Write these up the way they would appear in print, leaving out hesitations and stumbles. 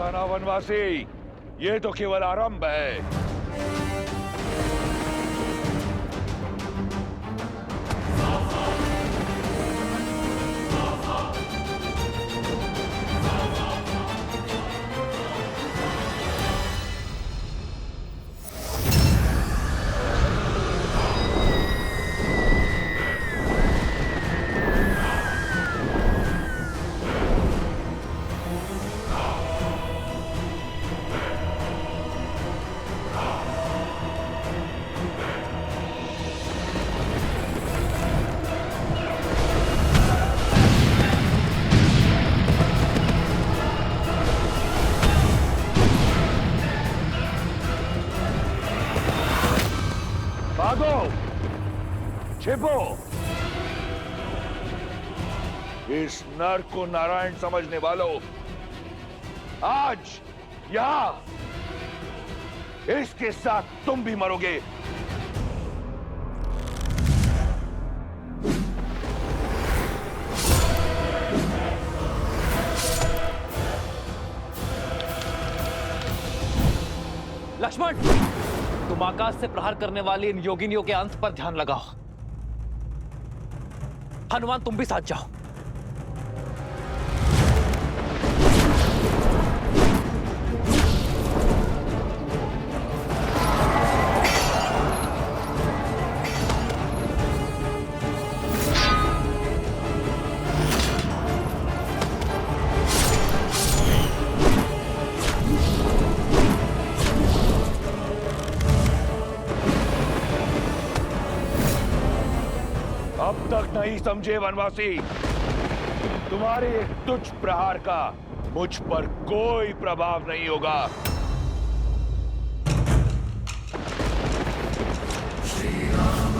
ऐसा ना वनवासी, ये तो केवल आरंभ है। भागो, छिपो। इस नर को नारायण समझने वालों, आज यहां इसके साथ तुम भी मरोगे। लक्ष्मण, तुम आकाश से प्रहार करने वाली इन योगिनियों के अंत पर ध्यान लगाओ। हनुमान, तुम भी साथ जाओ। अब तक नहीं समझे वनवासी, तुम्हारे एक तुच्छ प्रहार का मुझ पर कोई प्रभाव नहीं होगा। श्री राम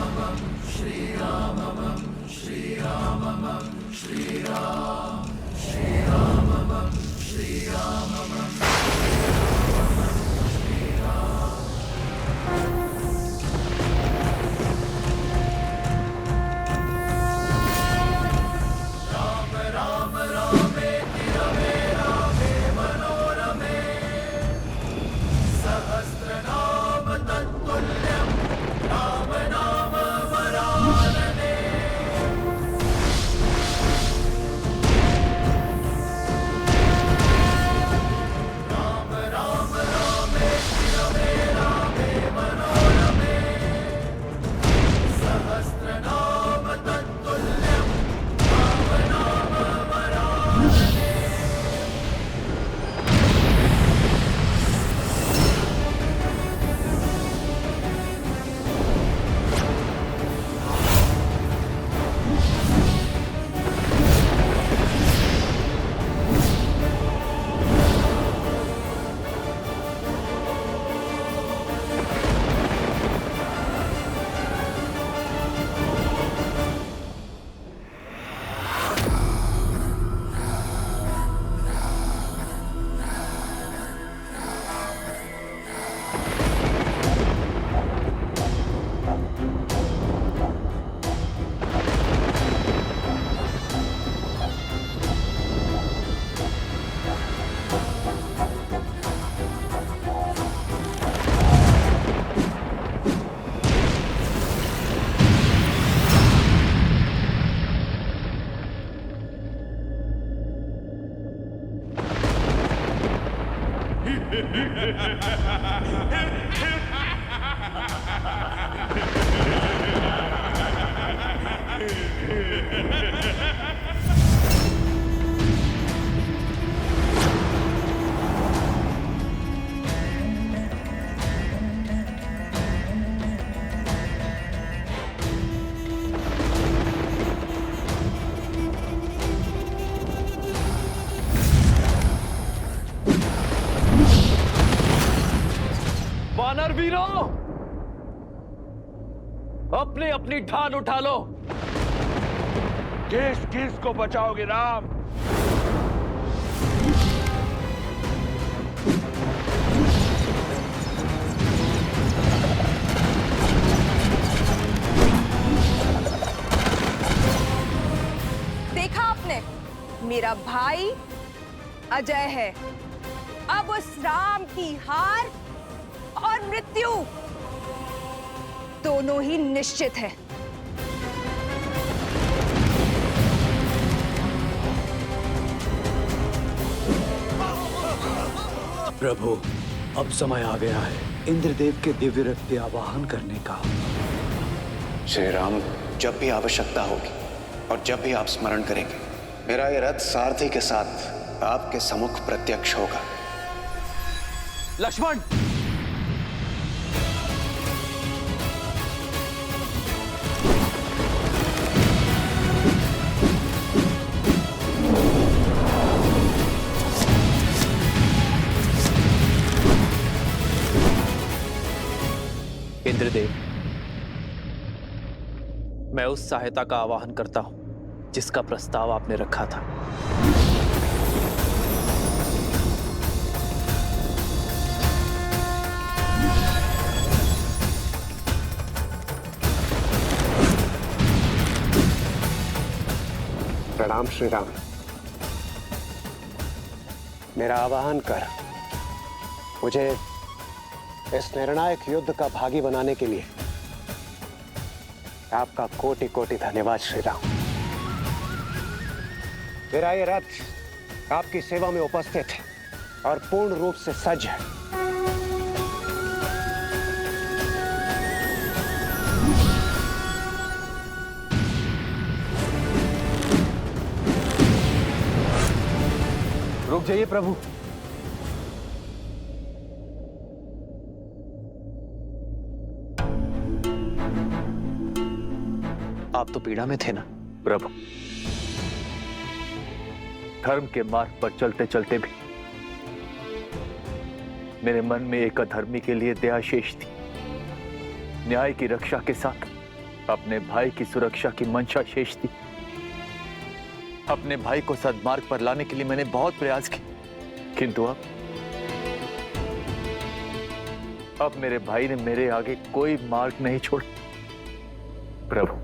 श्री राम श्री राम श्री राम श्री राम श्री राम। वानर वीरों, अपनी अपनी ढाल उठा लो। किस किस को बचाओगे राम? देखा आपने, मेरा भाई अजय है। अब अब उस राम की हार और मृत्यु दोनों ही निश्चित है। प्रभु, अब समय आ गया है इंद्रदेव के दिव्य रथ के आवाहन करने का। श्री राम, जब भी आवश्यकता होगी और जब भी आप स्मरण करेंगे, मेरा ये रथ सारथी के साथ आपके सम्मुख प्रत्यक्ष होगा। लक्ष्मण, इंद्रदेव, मैं उस सहायता का आवाहन करता हूं जिसका प्रस्ताव आपने रखा था। प्रणाम श्री राम। मेरा आवाहन कर मुझे इस निर्णायक युद्ध का भागी बनाने के लिए आपका कोटि कोटि धन्यवाद श्री राम। मेरा ये रथ आपकी सेवा में उपस्थित है और पूर्ण रूप से सज्ज है। रुक जाइए प्रभु। आप तो पीड़ा में थे ना प्रभु, धर्म के मार्ग पर चलते चलते भी मेरे मन में एक अधर्मी के लिए दया शेष थी। न्याय की रक्षा के साथ अपने भाई की सुरक्षा की मंशा शेष थी। अपने भाई को सद्मार्ग पर लाने के लिए मैंने बहुत प्रयास किए, किंतु अब मेरे भाई ने मेरे आगे कोई मार्ग नहीं छोड़ा। प्रभु,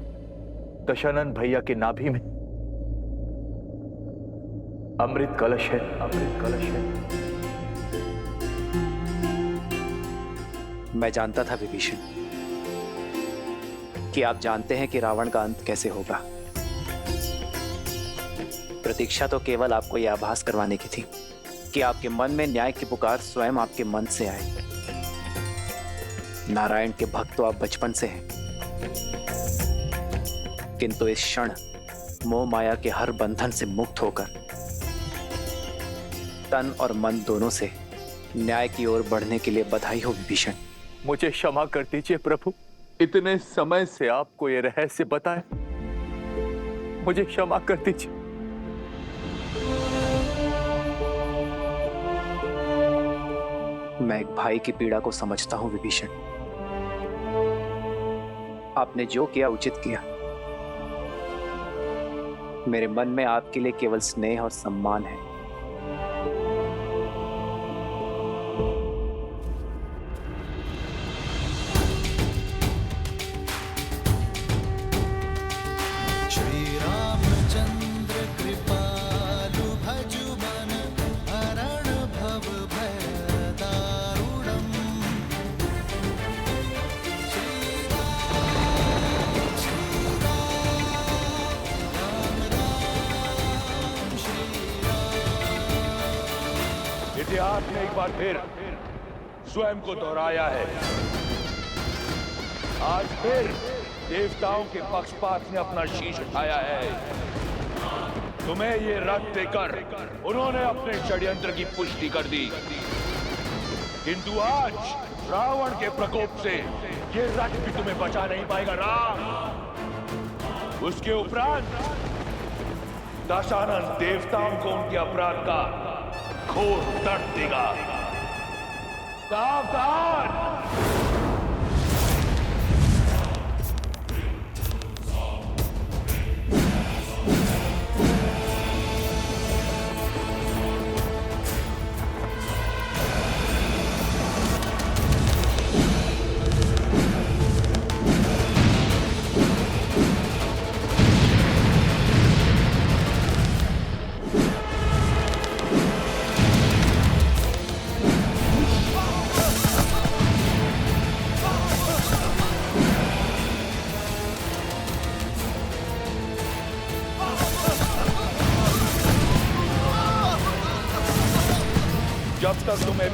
दशानन भैया के नाभि में अमृत कलश है, अमृत कलश है। मैं जानता था विभीषण कि आप जानते हैं कि रावण का अंत कैसे होगा। प्रतीक्षा तो केवल आपको यह आभास करवाने की थी कि आपके मन में न्याय की पुकार स्वयं आपके मन से आए। नारायण के भक्त तो आप बचपन से हैं, किंतु इस क्षण मोह माया के हर बंधन से मुक्त होकर तन और मन दोनों से न्याय की ओर बढ़ने के लिए बधाई हो विभीषण। मुझे क्षमा कर दीजिए प्रभु, इतने समय से आपको ये रहस्य बताए, मुझे क्षमा कर दीजिए। मैं एक भाई की पीड़ा को समझता हूं विभीषण। आपने जो किया उचित किया। मेरे मन में आपके लिए केवल स्नेह और सम्मान है। श्री रामचंद्र कृपालु भजु मन हरण भव भय दारुणम्। इतिहास ने एक बार फिर स्वयं को दोहराया है। आज फिर देवताओं के पक्षपात ने अपना शीश उठाया है। तुम्हें ये रथ देकर उन्होंने अपने षड्यंत्र की पुष्टि कर दी, किंतु आज रावण के प्रकोप से ये रथ भी तुम्हें बचा नहीं पाएगा राम। उसके उपरांत दशानन देवताओं को उनके अपराध का घोर दर्द देगा। सावधान!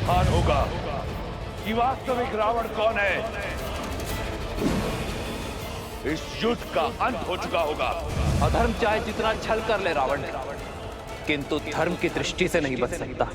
सावधान होगा कि वास्तविक रावण कौन है। इस युद्ध का अंत हो चुका होगा। अधर्म चाहे जितना छल कर ले रावण, किंतु धर्म की दृष्टि से नहीं बच सकता।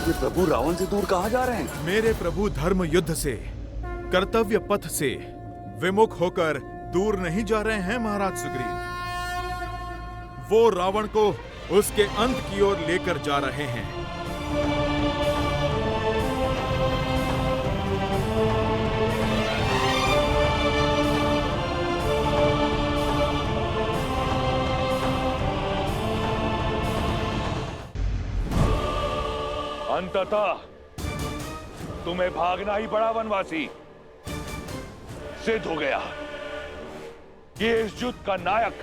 ये प्रभु रावण से दूर कहाँ जा रहे हैं? मेरे प्रभु धर्म युद्ध से, कर्तव्य पथ से विमुख होकर दूर नहीं जा रहे हैं महाराज सुग्रीव। वो रावण को उसके अंत की ओर लेकर जा रहे हैं। अंततः तुम्हें भागना ही पड़ा वनवासी। सिद्ध हो गया कि इस युद्ध का नायक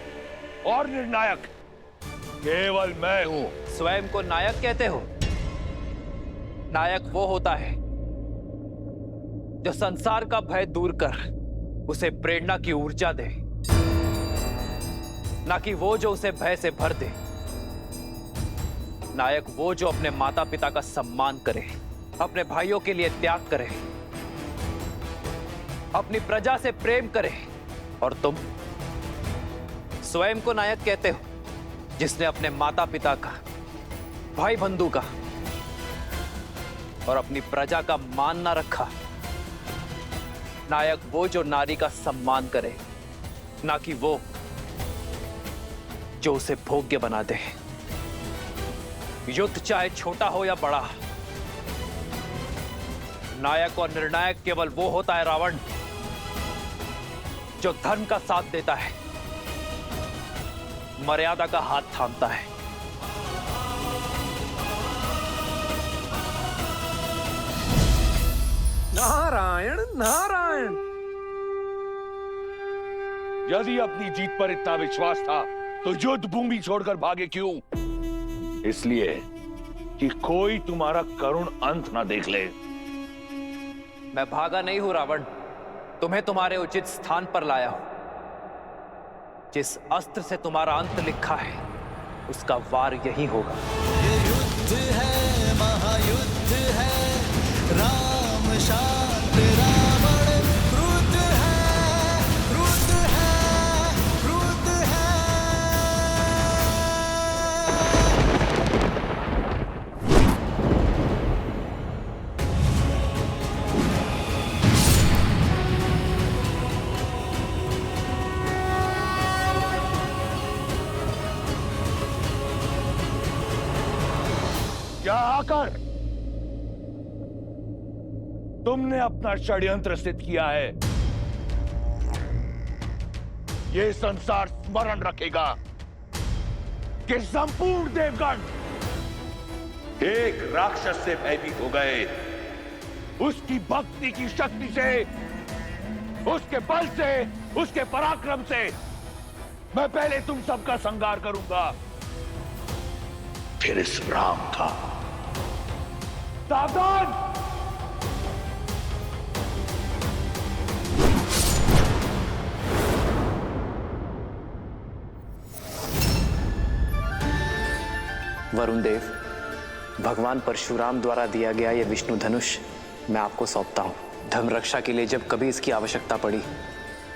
और निर्णायक केवल मैं हूं। स्वयं को नायक कहते हो? नायक वो होता है जो संसार का भय दूर कर उसे प्रेरणा की ऊर्जा दे, ना कि वो जो उसे भय से भर दे। नायक वो जो अपने माता पिता का सम्मान करे, अपने भाइयों के लिए त्याग करे, अपनी प्रजा से प्रेम करे। और तुम स्वयं को नायक कहते हो जिसने अपने माता पिता का, भाई बंधु का और अपनी प्रजा का मान ना रखा। नायक वो जो नारी का सम्मान करे, ना कि वो जो उसे भोग्य बना दे। युद्ध चाहे छोटा हो या बड़ा, नायक और निर्णायक केवल वो होता है रावण जो धर्म का साथ देता है, मर्यादा का हाथ थामता है। नारायण नारायण। यदि अपनी जीत पर इतना विश्वास था तो युद्ध भूमि छोड़कर भागे क्यों? इसलिए कि कोई तुम्हारा करुण अंत ना देख ले। मैं भागा नहीं हूं रावण, तुम्हें तुम्हारे उचित स्थान पर लाया हूं। जिस अस्त्र से तुम्हारा अंत लिखा है उसका वार यही होगा। ये युद्ध है, महायुद्ध है, राम शांत रावण क्रुद्ध है, क्रुद्ध है, क्रुद्ध है। क्या आकर तुमने अपना षड्यंत्र सिद्ध किया है? ये संसार स्मरण रखेगा कि संपूर्ण देवगण एक राक्षस से भयभीत हो गए। उसकी भक्ति की शक्ति से, उसके बल से, उसके पराक्रम से मैं पहले तुम सबका संहार करूंगा, फिर इस राम का। सावधान! वरुण देव, भगवान परशुराम द्वारा दिया गया यह विष्णु धनुष मैं आपको सौंपता हूं। धर्म रक्षा के लिए जब कभी इसकी आवश्यकता पड़ी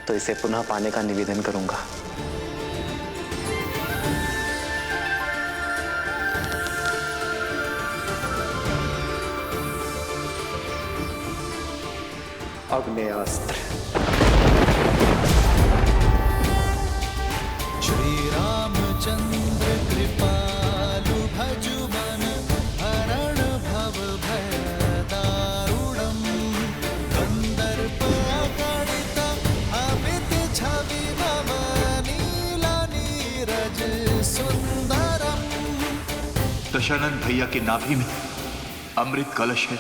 तो इसे पुनः पाने का निवेदन करूंगा। अग्नेयास्त्र। श्री रामचंद्र कृपालु भजु मन हरण भव भय दारुणम कंदर्प अगणित अमित छवि नव नील नीरज सुंदरम। दशानंद भैया की नाभि में अमृत कलश है।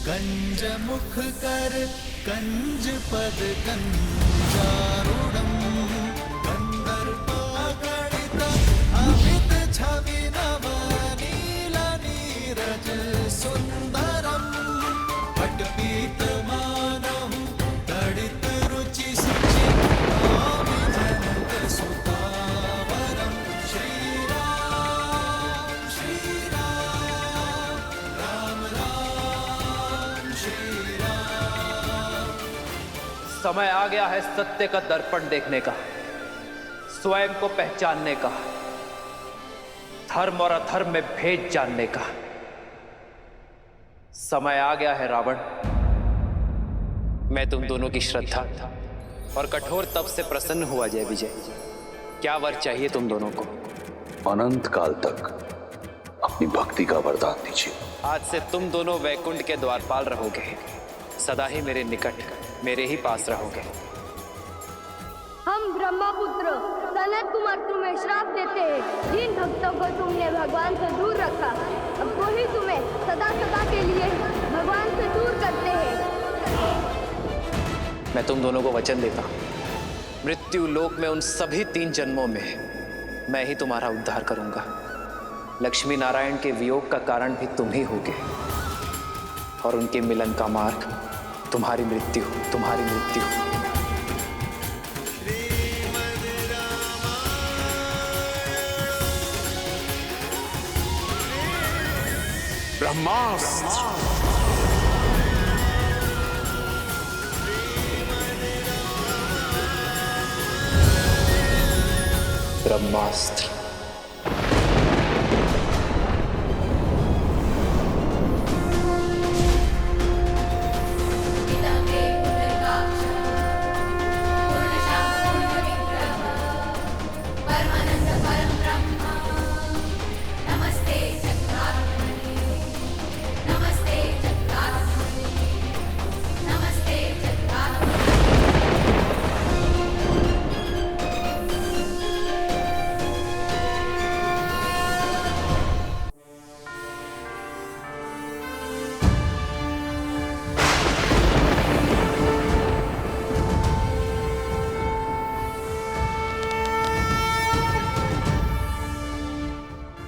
कंज मुख कर कंज पद कंजारूढ़म कंदर्प गणित अमित छवि नव नील नीरज सुंदरम। पटपीत मानहु तड़ित रुचि सुचि आमि जनक सुतावरम। श्री राम राम राम श्री राम। समय आ गया है सत्य का दर्पण देखने का, स्वयं को पहचानने का, धर्म और अधर्म में भेद जानने का। समय आ गया है रावण। मैं तुम दोनों की श्रद्धा और कठोर तप से प्रसन्न हुआ जय विजय। क्या वर चाहिए तुम दोनों को? अनंत काल तक अपनी भक्ति का वरदान दीजिए। आज से तुम दोनों वैकुंठ के द्वारपाल रहोगे, सदा ही मेरे निकट, मेरे ही पास रहोगे। हम ब्रह्मपुत्र सनत कुमार तुम्हें श्राप देते हैं। जिन भक्तों को तुमने भगवान से दूर रखा, अब वही तुम्हें सदा सदा के लिए भगवान से दूर करते हैं। मैं तुम दोनों को वचन देता हूं, मृत्यु लोक में उन सभी 3 जन्मों में मैं ही तुम्हारा उद्धार करूंगा। लक्ष्मी नारायण के वियोग का कारण भी तुम ही होगे और उनके मिलन का मार्ग तुम्हारी मृत्यु, तुम्हारी मृत्यु। ब्रह्मास्त्र। ब्रह्मास्त्र।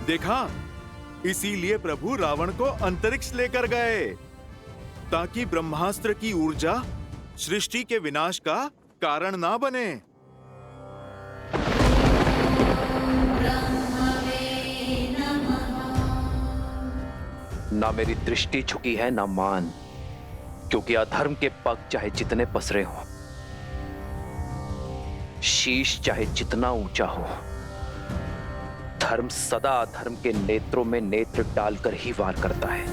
देखा, इसीलिए प्रभु रावण को अंतरिक्ष लेकर गए, ताकि ब्रह्मास्त्र की ऊर्जा सृष्टि के विनाश का कारण ना बने। ना मेरी दृष्टि झुकी है ना मान, क्योंकि अधर्म के पग चाहे जितने पसरे हो, शीश चाहे जितना ऊंचा हो, धर्म सदा अधर्म के नेत्रों में नेत्र डालकर ही वार करता है।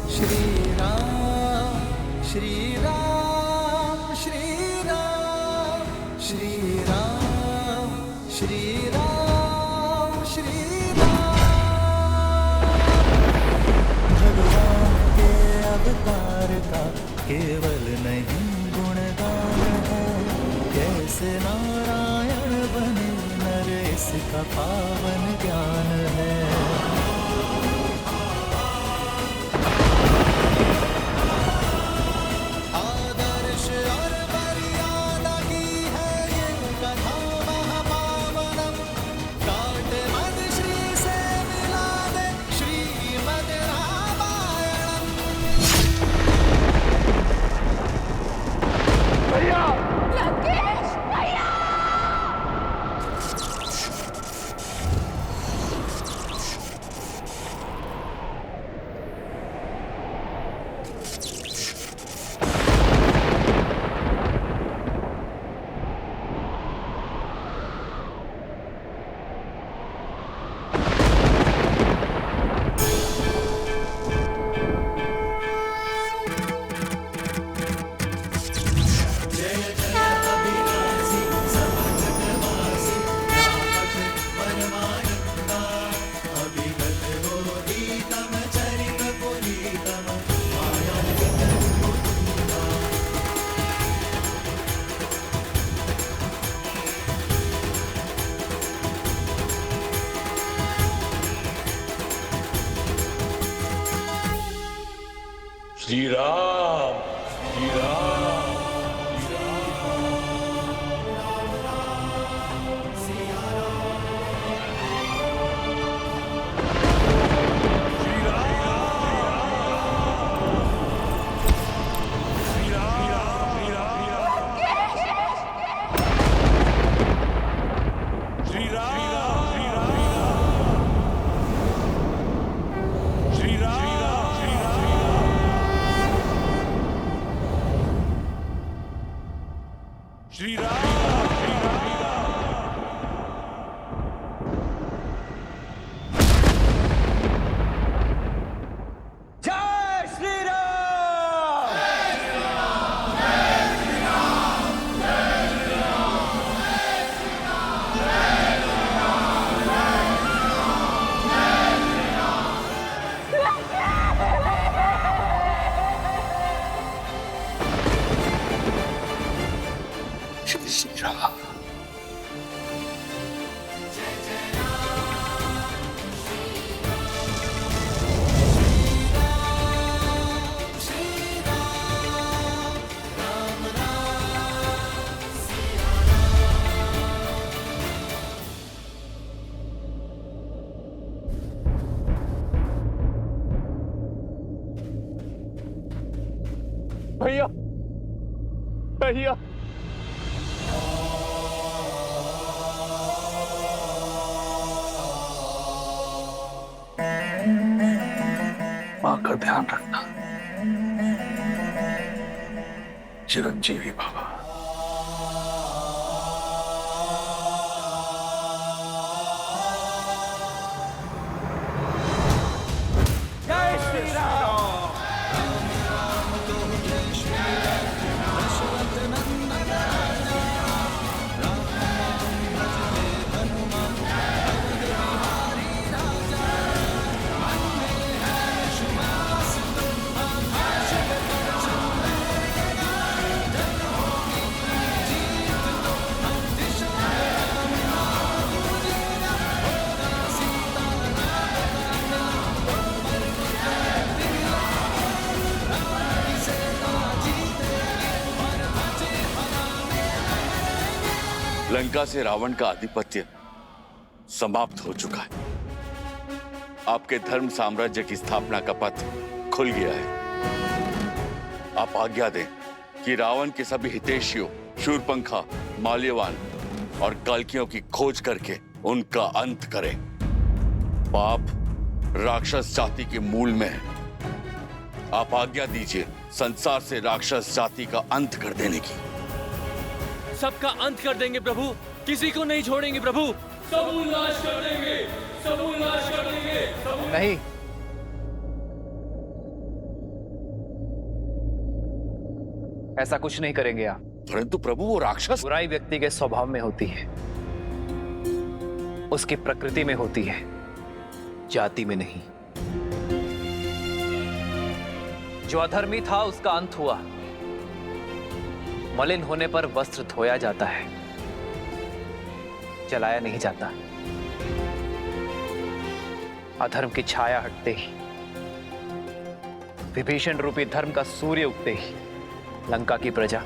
श्री राम श्री राम श्री राम श्री राम। भगवान के अवतार का केवल नहीं गुणगान है, कैसे नारायण बने नर इसका पावन ज्ञान है। आदर्श और मर्यादा की है ये कथा महापावनम, काटे मद श्री से मिला दे श्रीमद् रामायणम। लंकेश भैया! श्री राम श्री राम श्री राम जय श्री राम। श्री राम भैया भैया माँ का ध्यान रखना। चिरंजीवी बाबा। जय श्री राम। लंका से रावण का आधिपत्य समाप्त हो चुका है। आपके धर्म साम्राज्य की स्थापना का पथ खुल गया है। आप आज्ञा दें कि रावण के सभी हितैषियों शूरपंखा, माल्यवान और काल्कियों की खोज करके उनका अंत करें। पाप राक्षस जाति के मूल में है। आप आज्ञा दीजिए संसार से राक्षस जाति का अंत कर देने की। सबका अंत कर देंगे प्रभु, किसी को नहीं छोड़ेंगे प्रभु। सबूत नाश कर देंगे, सबूत नाश कर देंगे। नहीं, ऐसा कुछ नहीं करेंगे आप। परंतु प्रभु वो राक्षस। बुराई व्यक्ति के स्वभाव में होती है, उसकी प्रकृति में होती है, जाति में नहीं। जो अधर्मी था उसका अंत हुआ। मलिन होने पर वस्त्र धोया जाता है, जलाया नहीं जाता। अधर्म की छाया हटते ही, विभीषण रूपी धर्म का सूर्य उगते ही लंका की प्रजा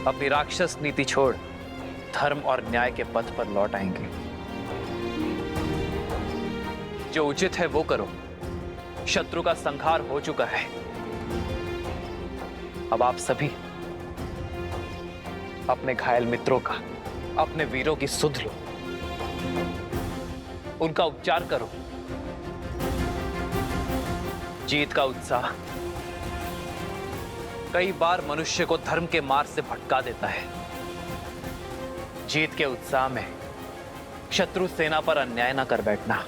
अपनी राक्षस नीति छोड़ धर्म और न्याय के पथ पर लौट आएंगे। जो उचित है वो करो। शत्रु का संहार हो चुका है। अब आप सभी अपने घायल मित्रों का, अपने वीरों की सुध लो, उनका उपचार करो। जीत का उत्साह कई बार मनुष्य को धर्म के मार्ग से भटका देता है। जीत के उत्साह में शत्रु सेना पर अन्याय न कर बैठना,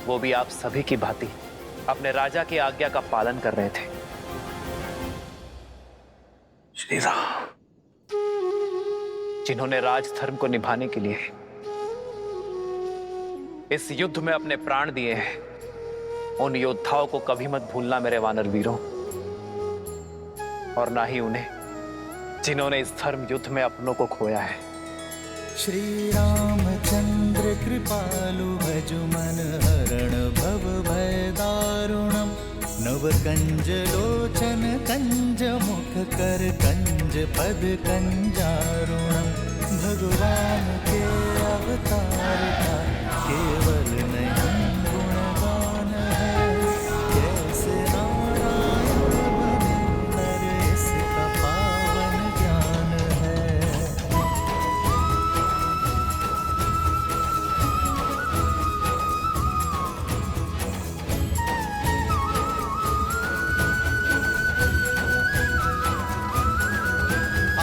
वो भी आप सभी की भांति अपने राजा की आज्ञा का पालन कर रहे थे। श्री राम, जिन्होंने राजधर्म को निभाने के लिए इस युद्ध में अपने प्राण दिए हैं, उन योद्धाओं को कभी मत भूलना मेरे वानर वीरों, और ना ही उन्हें जिन्होंने इस धर्म युद्ध में अपनों को खोया है। श्री रामचंद्र कृपालु भजु मन हरण भव भय दारुणम नव कंज लोचन कंज मुख कर कंज पद कंजारुणम। भगवान के अवतार का केवल नहीं गुणगान है, कैसे नारायण बने नर इसका पावन ज्ञान है।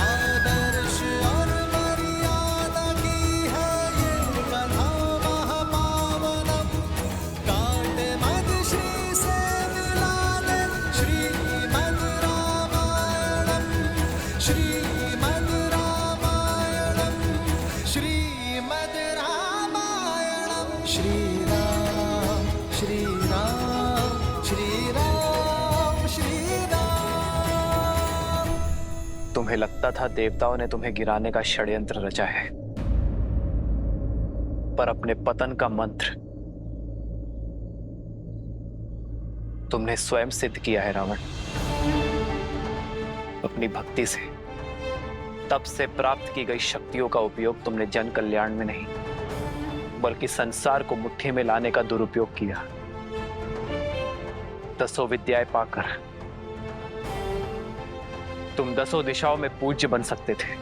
आदर्श और मर्यादा की है ये कथा महापावनम, कांटे मद श्री से मिला दे श्रीमद् रामायणम, श्रीमद् रामायणम, श्रीमद् रामायणम। श्री राम श्री राम श्री राम श्री राम। तुम्हें लगता था देवताओं ने तुम्हें गिराने का षड्यंत्र रचा है, पर अपने पतन का मंत्र तुमने स्वयं सिद्ध किया है रावण। अपनी भक्ति से, तप से प्राप्त की गई शक्तियों का उपयोग तुमने जन कल्याण में नहीं, बल्कि संसार को मुट्ठी में लाने का दुरुपयोग किया। दसों विद्याएं पाकर तुम दसों दिशाओं में पूज्य बन सकते थे,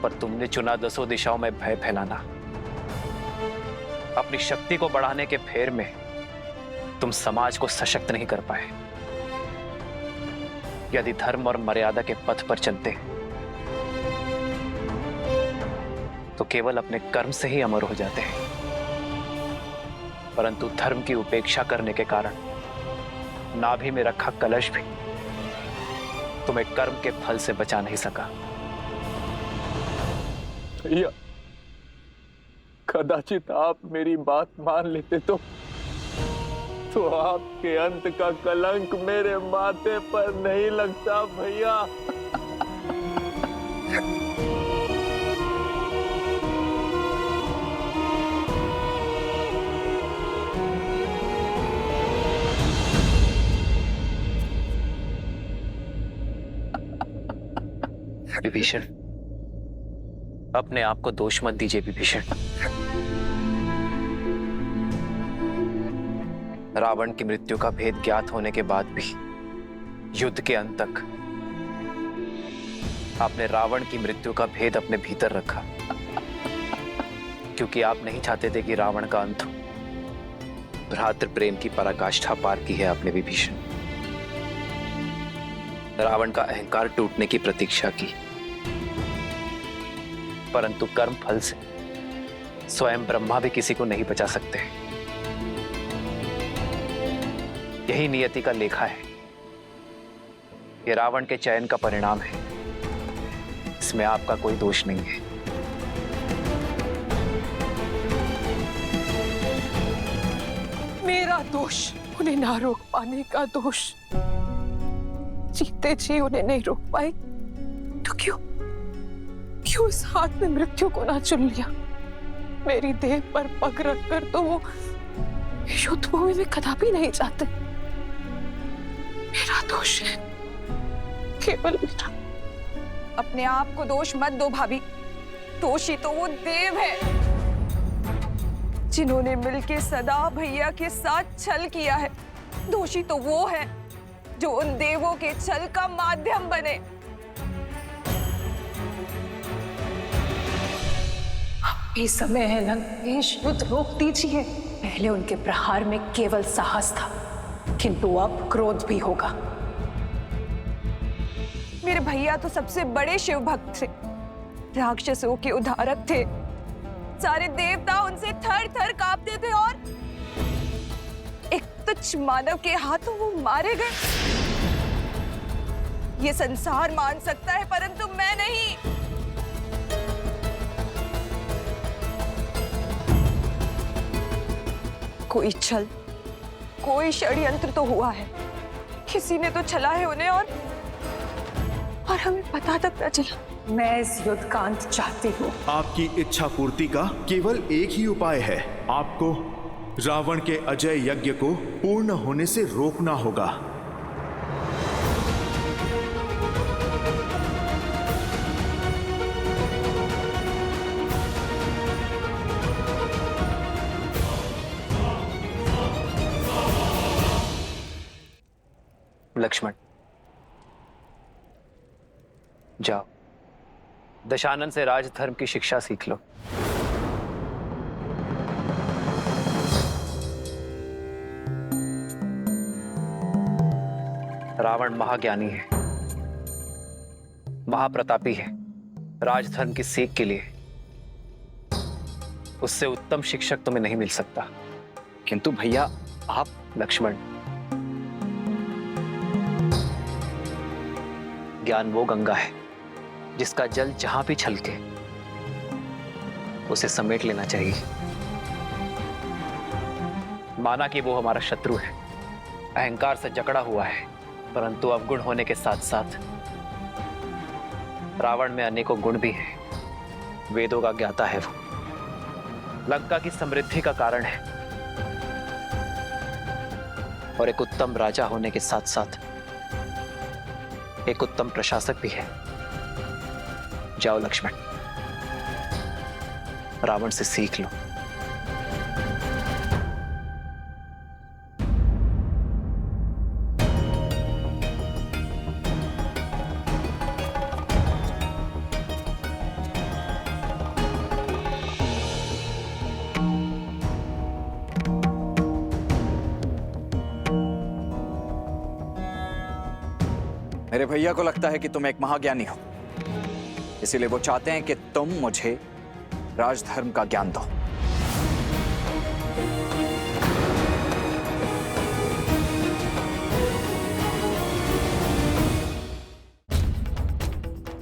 पर तुमने चुना दसों दिशाओं में भय फैलाना। अपनी शक्ति को बढ़ाने के फेर में तुम समाज को सशक्त नहीं कर पाए। यदि धर्म और मर्यादा के पथ पर चलते तो केवल अपने कर्म से ही अमर हो जाते हैं, परंतु धर्म की उपेक्षा करने के कारण नाभि में रखा कलश भी तुम्हें कर्म के फल से बचा नहीं सका। भैया, कदाचित आप मेरी बात मान लेते तो आपके अंत का कलंक मेरे माथे पर नहीं लगता भैया। विभीषण, अपने आप को दोष मत दीजिए विभीषण। रावण की मृत्यु का भेद ज्ञात होने के बाद भी युद्ध के अंत तक आपने रावण की मृत्यु का भेद अपने भीतर रखा, क्योंकि आप नहीं चाहते थे कि रावण का अंत हो। भ्रातृ प्रेम की पराकाष्ठा पार की है आपने विभीषण। रावण का अहंकार टूटने की प्रतीक्षा की, परंतु कर्म फल से स्वयं ब्रह्मा भी किसी को नहीं बचा सकते। यही नियति का लेखा है। ये रावण के चयन का परिणाम है, इसमें आपका कोई दोष नहीं है। मेरा दोष, उन्हें ना रोक पाने का दोष। जीते जी उन्हें नहीं रोक पाए तो क्यों उस हाथ में मृत्यु को ना चुन लिया? मेरी देह पर पग रखकर तो वो युद्ध भूमि में कदापि नहीं जाते। मेरा दोष है, केवल मेरा। अपने आप को दोष मत दो भाभी, दोषी तो वो देव है जिन्होंने मिलके सदा भैया के साथ छल किया है। दोषी तो वो है जो उन देवों के छल का माध्यम बने। ये समय है लंकेश, युद्ध रोक दीजिए। पहले उनके प्रहार में केवल साहस था, किंतु अब क्रोध भी होगा। मेरे भैया तो सबसे बड़े शिव भक्त थे, राक्षसों के उद्धारक थे। सारे देवता उनसे थर थर कांपते थे और एक तुच्छ मानव के हाथों वो मारे गए। ये संसार मान सकता है परंतु मैं नहीं। कोई छल, कोई षड्यंत्र तो हुआ है, किसी ने तो छला है उन्हें और हमें पता तक न चला। मैं इस युद्ध का अंत चाहती हूँ। आपकी इच्छा पूर्ति का केवल एक ही उपाय है, आपको रावण के अजय यज्ञ को पूर्ण होने से रोकना होगा। लक्ष्मण, जाओ दशानन से राजधर्म की शिक्षा सीख लो। रावण महाज्ञानी है, महाप्रतापी है। राजधर्म की सीख के लिए उससे उत्तम शिक्षक तुम्हें नहीं मिल सकता। किंतु भैया आप, लक्ष्मण, ज्ञान वो गंगा है जिसका जल जहां भी छलके उसे समेट लेना चाहिए। माना कि वो हमारा शत्रु है, अहंकार से जकड़ा हुआ है, परंतु अवगुण होने के साथ साथ रावण में अनेकों गुण भी हैं। वेदों का ज्ञाता है वो, लंका की समृद्धि का कारण है और एक उत्तम राजा होने के साथ साथ एक उत्तम प्रशासक भी है। जाओ लक्ष्मण, रावण से सीख लो। मेरे भैया को लगता है कि तुम एक महाज्ञानी हो, इसीलिए वो चाहते हैं कि तुम मुझे राजधर्म का ज्ञान दो।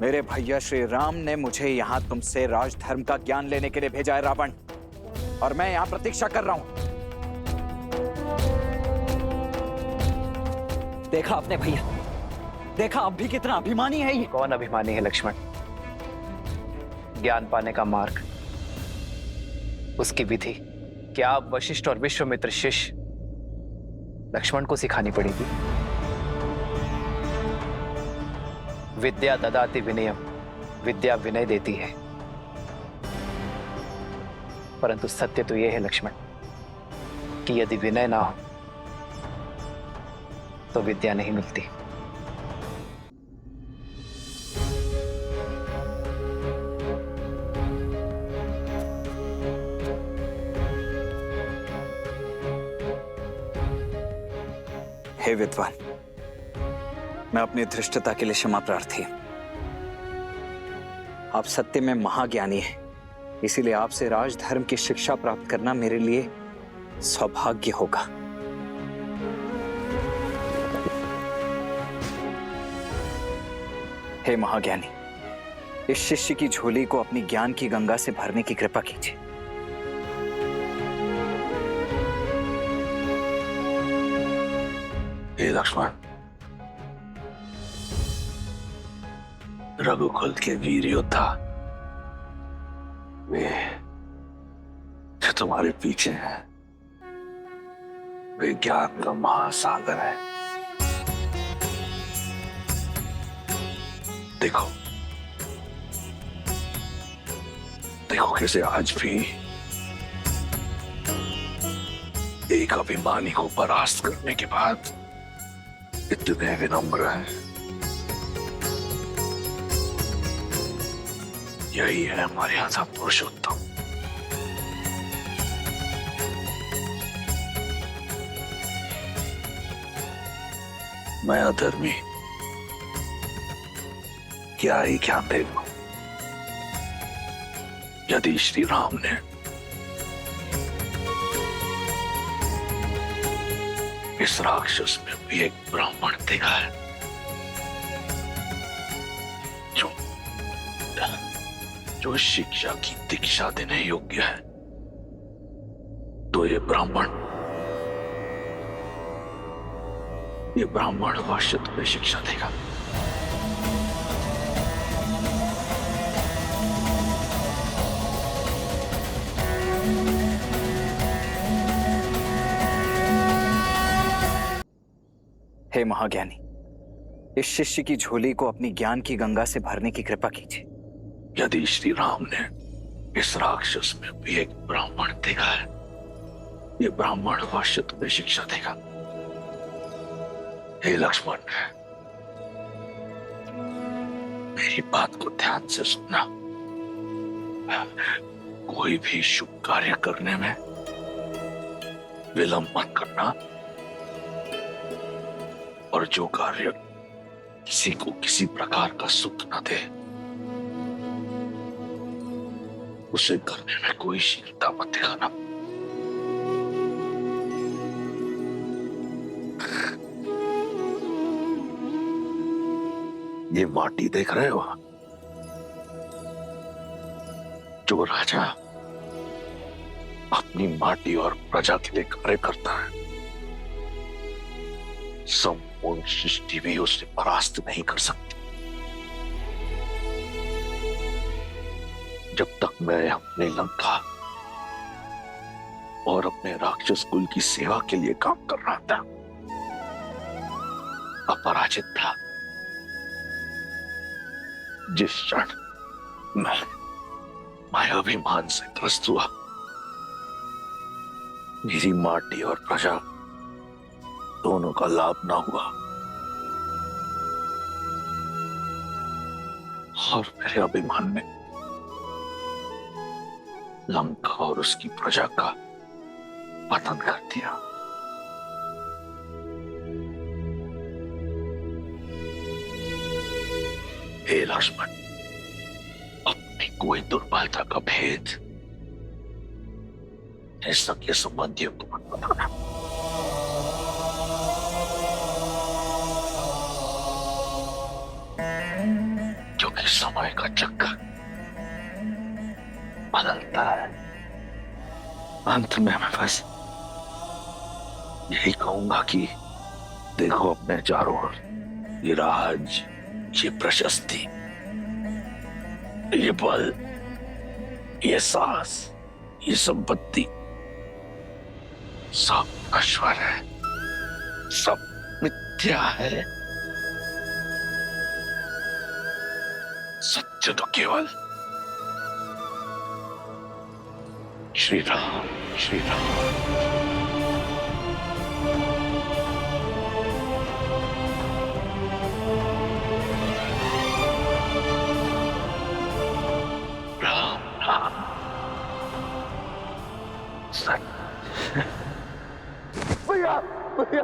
मेरे भैया श्री राम ने मुझे यहां तुमसे राजधर्म का ज्ञान लेने के लिए भेजा है रावण, और मैं यहां प्रतीक्षा कर रहा हूं। देखा आपने भैया, देखा अब भी कितना अभिमानी है ये। कौन अभिमानी है लक्ष्मण? ज्ञान पाने का मार्ग, उसकी विधि क्या आप वशिष्ठ और विश्वामित्र शिष्य लक्ष्मण को सिखानी पड़ेगी। विद्या ददाति विनयम, विद्या विनय देती है, परंतु सत्य तो यह है लक्ष्मण कि यदि विनय ना हो तो विद्या नहीं मिलती। हे विद्वान, मैं अपनी धृष्टता के लिए क्षमा प्रार्थी हूं। आप सत्य में महाज्ञानी हैं, इसीलिए आपसे राजधर्म की शिक्षा प्राप्त करना मेरे लिए सौभाग्य होगा। हे महाज्ञानी, इस शिष्य की झोली को अपनी ज्ञान की गंगा से भरने की कृपा कीजिए। हे लक्ष्मण, रघुकुल के वीर योद्धा वे जो तुम्हारे पीछे हैं, वे ज्ञान का महासागर है। देखो देखो कैसे आज भी एक अभिमानी को परास्त करने के बाद इतने विनम्र हैं। यही है हमारे यहां का पुरुषोत्तम। मैं अधर्मी क्या ही ज्ञान दे दूं? यदि श्री राम ने इस राक्षस में भी एक ब्राह्मण देखा है जो शिक्षा की दीक्षा देने योग्य है, तो ये ब्राह्मण अवश्य तुम्हें शिक्षा देगा। हे महाज्ञानी, इस शिष्य की झोली को अपनी ज्ञान की गंगा से भरने की कृपा कीजिए। यदि श्री राम ने इस राक्षस में भी एक ब्राह्मण देखा है, ये ब्राह्मण अवश्य तुम्हें शिक्षा देगा। हे लक्ष्मण, मेरी बात को ध्यान से सुनना। कोई भी शुभ कार्य करने में विलंब मत करना, और जो कार्य किसी को किसी प्रकार का सुख न दे, उसे करने में कोई शीलता मत दिखाना। ये माटी देख रहे हो? जो राजा अपनी माटी और प्रजा के लिए कार्य करता है, संपूर्ण सृष्टि भी उसे परास्त नहीं कर सकती। जब तक मैं अपने लंका और अपने राक्षस कुल की सेवा के लिए काम कर रहा था, अपराजित था, जिस क्षण मैं अभिमान से ग्रस्त हुआ, मेरी माटी और प्रजा दोनों का लाभ ना हुआ, और मेरे अभिमान ने लंका और उसकी प्रजा का पतन कर दिया। हे लक्ष्मण, अपनी कोई दुर्बलता का भेद सगे संबंधियों को मत बताना। क्योंकि समय का चक्कर बदलता है। अंत में मैं बस यही कहूंगा कि देखो अपने चारों ओर, ये राज, ये प्रशस्ति, ये बल, ये साहस, ये संपत्ति सब नश्वर है, सब मिथ्या है। सत्य तो केवल श्री राम, श्री राम। भैया भैया